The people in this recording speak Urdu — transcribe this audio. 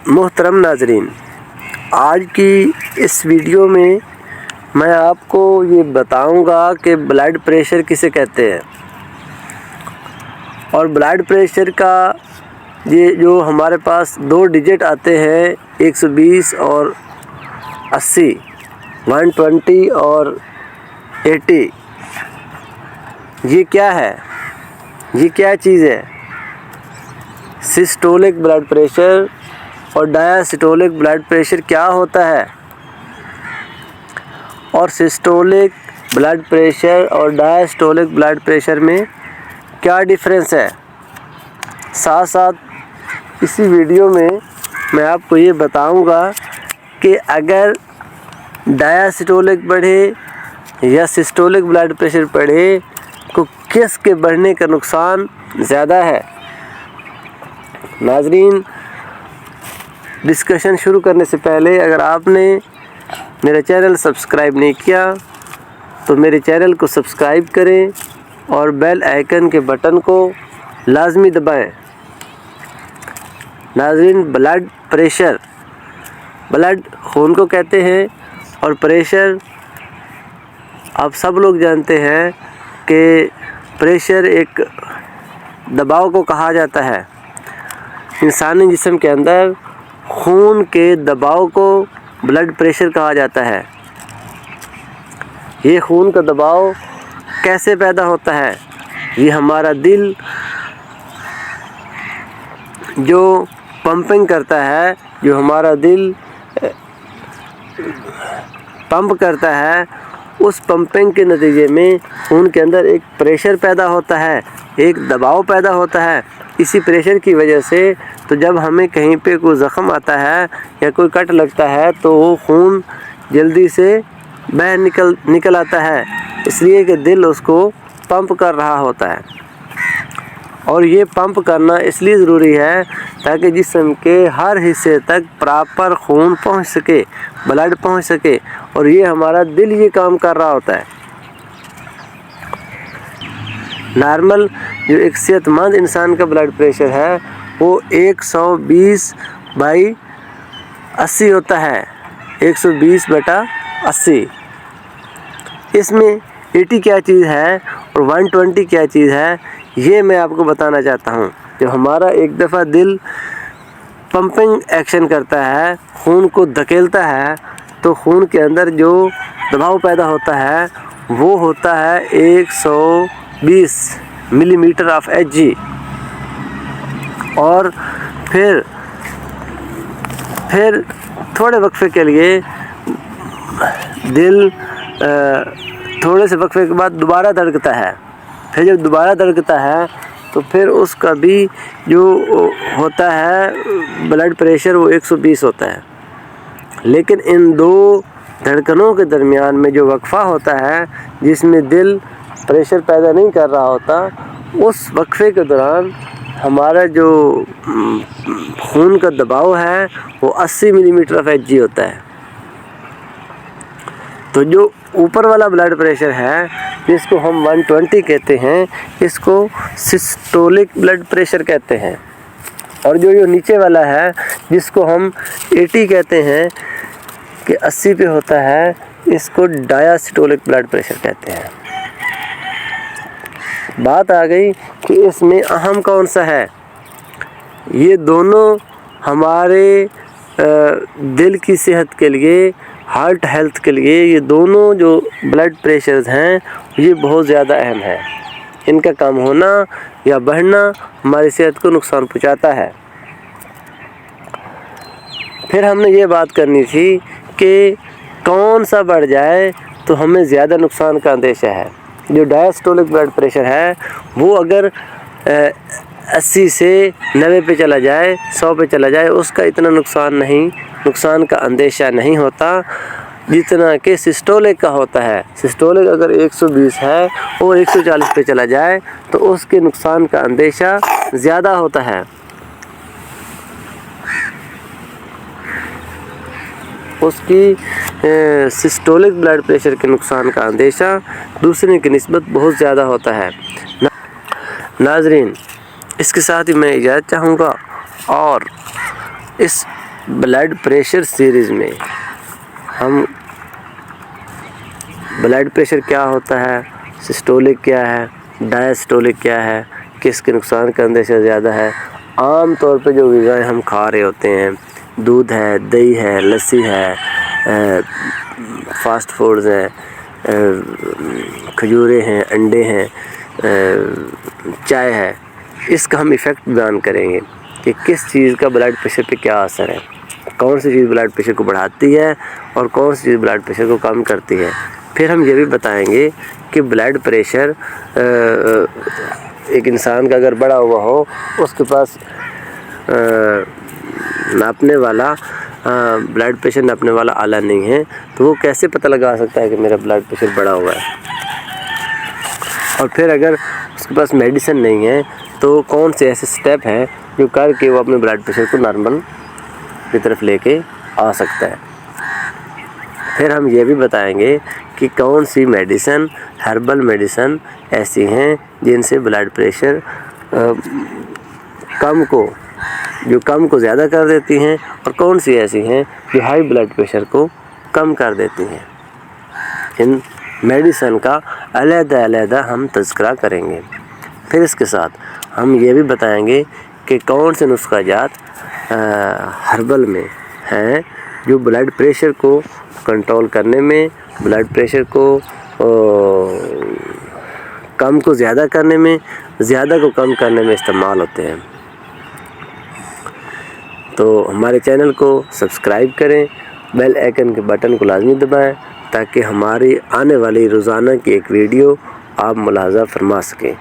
محترم ناظرین، آج کی اس ویڈیو میں میں آپ کو یہ بتاؤں گا کہ بلڈ پریشر کسے کہتے ہیں، اور بلڈ پریشر کا یہ جو ہمارے پاس دو ڈیجٹ آتے ہیں 120 اور 80، 120 اور 80، یہ کیا ہے؟ یہ کیا چیز ہے؟ سسٹولک بلڈ پریشر اور ڈایاسٹولک بلڈ پریشر کیا ہوتا ہے، اور سسٹولک بلڈ پریشر اور ڈایاسٹولک بلڈ پریشر میں کیا ڈفرینس ہے؟ ساتھ ساتھ اسی ویڈیو میں آپ کو یہ بتاؤں گا کہ اگر ڈایاسٹولک بڑھے یا سسٹولک بلڈ پریشر بڑھے تو کس کے بڑھنے کا نقصان زیادہ ہے۔ ناظرین، ڈسکشن شروع کرنے سے پہلے اگر آپ نے میرا چینل سبسکرائب نہیں کیا تو میرے چینل کو سبسکرائب کریں اور بیل آئیکن کے بٹن کو لازمی دبائیں۔ ناظرین، بلڈ پریشر، بلڈ خون کو کہتے ہیں، اور پریشر آپ سب لوگ جانتے ہیں کہ پریشر ایک دباؤ کو کہا جاتا ہے۔ انسانی جسم کے اندر خون کے دباؤ کو بلڈ پریشر کہا جاتا ہے۔ یہ خون کا دباؤ کیسے پیدا ہوتا ہے؟ یہ ہمارا دل جو پمپنگ کرتا ہے، جو ہمارا دل پمپ کرتا ہے، اس پمپنگ کے نتیجے میں خون کے اندر ایک پریشر پیدا ہوتا ہے، ایک دباؤ پیدا ہوتا ہے۔ اسی پریشر کی وجہ سے تو جب ہمیں کہیں پہ کوئی زخم آتا ہے یا کوئی کٹ لگتا ہے تو وہ خون جلدی سے باہر نکل آتا ہے، اس لیے کہ دل اس کو پمپ کر رہا ہوتا ہے۔ اور یہ پمپ کرنا اس لیے ضروری ہے تاکہ جسم کے ہر حصے تک پراپر خون پہنچ سکے، بلڈ پہنچ سکے، اور یہ ہمارا دل یہ کام کر رہا ہوتا ہے۔ نارمل جو ایک صحت مند انسان کا بلڈ پریشر ہے وہ 120/80 ہوتا ہے، 120/80۔ اس میں 80 کیا چیز ہے اور 120 کیا چیز ہے، یہ میں آپ کو بتانا چاہتا ہوں۔ جب ہمارا ایک دفعہ دل پمپنگ ایکشن کرتا ہے، خون کو دھکیلتا ہے، تو خون کے اندر جو دباؤ پیدا ہوتا ہے وہ ہوتا ہے 120 ملی میٹر آف Hg، اور پھر تھوڑے وقفے کے لیے دل تھوڑے سے وقفے کے بعد دوبارہ دھڑکتا ہے۔ پھر جب دوبارہ دھڑکتا ہے تو پھر اس کا بھی جو ہوتا ہے بلڈ پریشر وہ 120 ہوتا ہے۔ لیکن ان دو دھڑکنوں کے درمیان میں جو وقفہ ہوتا ہے جس میں دل پریشر پیدا نہیں کر رہا ہوتا، اس وقفے کے دوران ہمارا جو خون کا دباؤ ہے وہ 80 ملی میٹر آف Hg ہوتا ہے۔ تو جو اوپر والا بلڈ پریشر ہے جس کو ہم 120 کہتے ہیں، اس کو سسٹولک بلڈ پریشر کہتے ہیں، اور جو نیچے والا ہے جس کو ہم 80 کہتے ہیں کہ 80 پہ ہوتا ہے، اس کو ڈایاسٹولک بلڈ پریشر کہتے ہیں۔ بات آ گئی کہ اس میں اہم کون سا ہے۔ یہ دونوں ہمارے دل کی صحت کے لیے، ہارٹ ہیلتھ کے لیے، یہ دونوں جو بلڈ پریشرز ہیں یہ بہت زیادہ اہم ہے۔ ان کا کم ہونا یا بڑھنا ہماری صحت کو نقصان پہنچاتا ہے۔ پھر ہم نے یہ بات کرنی تھی کہ کون سا بڑھ جائے تو ہمیں زیادہ نقصان کا اندیشہ ہے۔ جو ڈایاسٹولک بلڈ پریشر ہے وہ اگر 80 سے 90 پہ چلا جائے، 100 پہ چلا جائے، اس کا اتنا نقصان کا اندیشہ نہیں ہوتا جتنا کہ سسٹولک کا ہوتا ہے۔ سسٹولک اگر 120 ہے اور 140 پہ چلا جائے تو اس کے نقصان کا اندیشہ زیادہ ہوتا ہے۔ اس کی سسٹولک بلڈ پریشر کے نقصان کا اندیشہ دوسرے کی نسبت بہت زیادہ ہوتا ہے۔ ناظرین، اس کے ساتھ ہی میں اجازت چاہوں گا، اور اس بلڈ پریشر سیریز میں ہم بلڈ پریشر کیا ہوتا ہے، سسٹولک کیا ہے، ڈائسٹولک کیا ہے، کس کے نقصان کا اندیشہ زیادہ ہے، عام طور پہ جو غذائیں ہم کھا رہے ہوتے ہیں، دودھ ہے، دہی ہے، لسی ہے، فاسٹ فوڈز ہیں، کھجوریں ہیں، انڈے ہیں، چائے ہے، اس کا ہم ایفیکٹ بیان کریں گے کہ کس چیز کا بلڈ پریشر پہ کیا اثر ہے، کون سی چیز بلڈ پریشر کو بڑھاتی ہے اور کون سی چیز بلڈ پریشر کو کم کرتی ہے۔ پھر ہم یہ بھی بتائیں گے کہ بلڈ پریشر ایک انسان کا اگر بڑا ہوا ہو، اس کے پاس ناپنے والا بلڈ پریشر ناپنے والا آلہ نہیں ہے، تو وہ کیسے پتہ لگا سکتا ہے کہ میرا بلڈ پریشر بڑا ہوا ہے۔ اور پھر اگر اس کے پاس میڈیسن نہیں ہے تو کون سے ایسے سٹیپ ہیں جو کر کے وہ اپنے بلڈ پریشر کو نارمل کی طرف لے کے آ سکتا ہے۔ پھر ہم یہ بھی بتائیں گے کہ کون سی میڈیسن، ہربل میڈیسن ایسی ہیں جن سے بلڈ پریشر کم کو زیادہ کر دیتی ہیں، اور کون سی ایسی ہیں جو ہائی بلڈ پریشر کو کم کر دیتی ہیں۔ ان میڈیسن کا علیحدہ ہم تذکرہ کریں گے۔ پھر اس کے ساتھ ہم یہ بھی بتائیں گے کہ کون سے نسخہ جات ہربل میں ہیں جو بلڈ پریشر کو کنٹرول کرنے میں، بلڈ پریشر کو کم کو زیادہ کرنے میں، زیادہ کو کم کرنے میں استعمال ہوتے ہیں۔ تو ہمارے چینل کو سبسکرائب کریں، بیل آئیکن کے بٹن کو لازمی دبائیں تاکہ ہماری آنے والی روزانہ کی ایک ویڈیو آپ ملاحظہ فرما سکیں۔